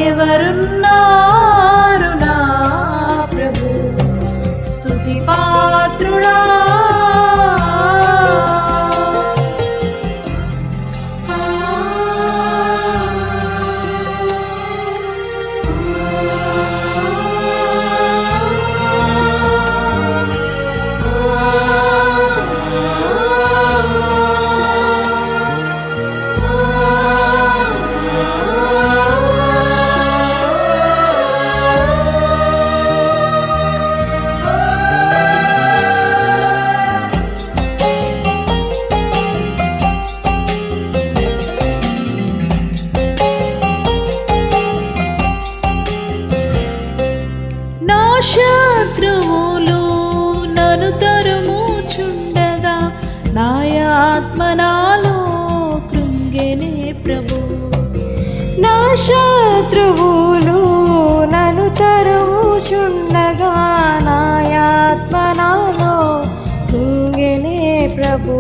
నాకెవరున్నారు నా ప్రభు స్తుతి పాత్రుడా. శత్రువులు నన్ను తరుముచుండగా నా ఆత్మ నాలో కృంగెనే ప్రభు. నా శత్రువులు నన్ను తరుముచుండగా నా ఆత్మ నాలో కృంగెనే ప్రభు.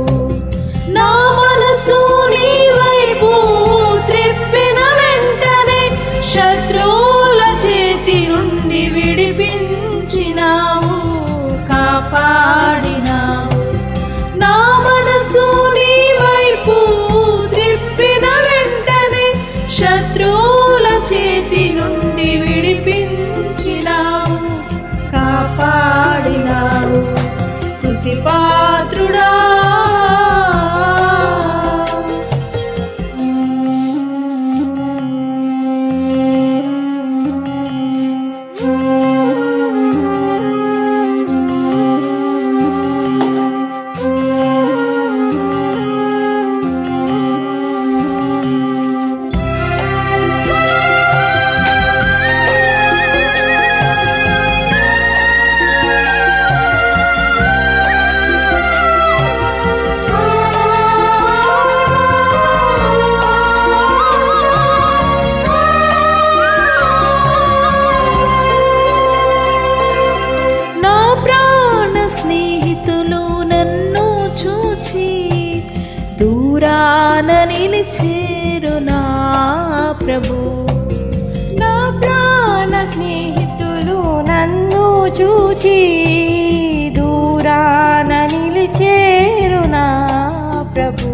నా మనసు నీ వైపు త్రిప్పిన వెంటనే శత్రువుల చేతి నుండి విడిపించినావు, కాపాడినావు. నా మనసు నీ వైపు త్రిప్పిన వెంటనే శత్రువుల చేతి నుండి విడిపించినావు, కాపాడినావు. స్తుతి పాత్రుడా. దూరాన నిలిచేరు నా ప్రభు. నా ప్రాణ స్నేహితులు నన్ను చూచి దూరాన నిలిచేరు నా ప్రభు.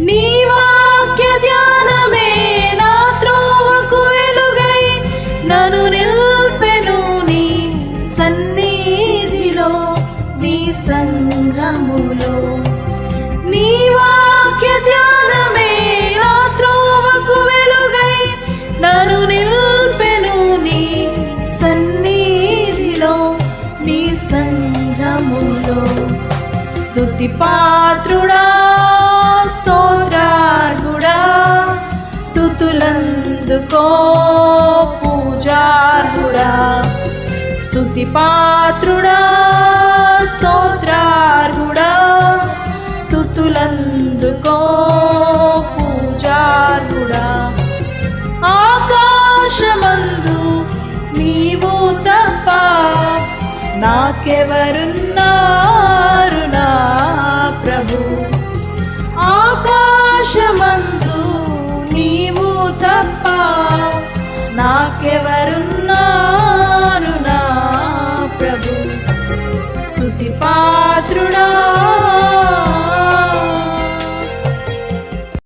నీ వాక్య ధ్యానమే నా త్రోవకు వెలుగై నన్ను నిల్పెను నీ సన్నిధిలో, నీ సంఘములో. నీ వాక్య ధ్యానమే నా త్రోవకు వెలుగై నన్ను నిల్పెను నీ సన్నిధిలో, నీ సంఘములో. స్తుతి పాత్రుడా, స్తోత్రార్హుడా, స్తుతులందుకో పూజార్హుడా. స్తుతి పాత్రుడా, స్తోత్రార్హుడా, స్తుతులందుకో పూజార్హుడా. ఆకాశమందు నీవు తప్ప నాకెవరు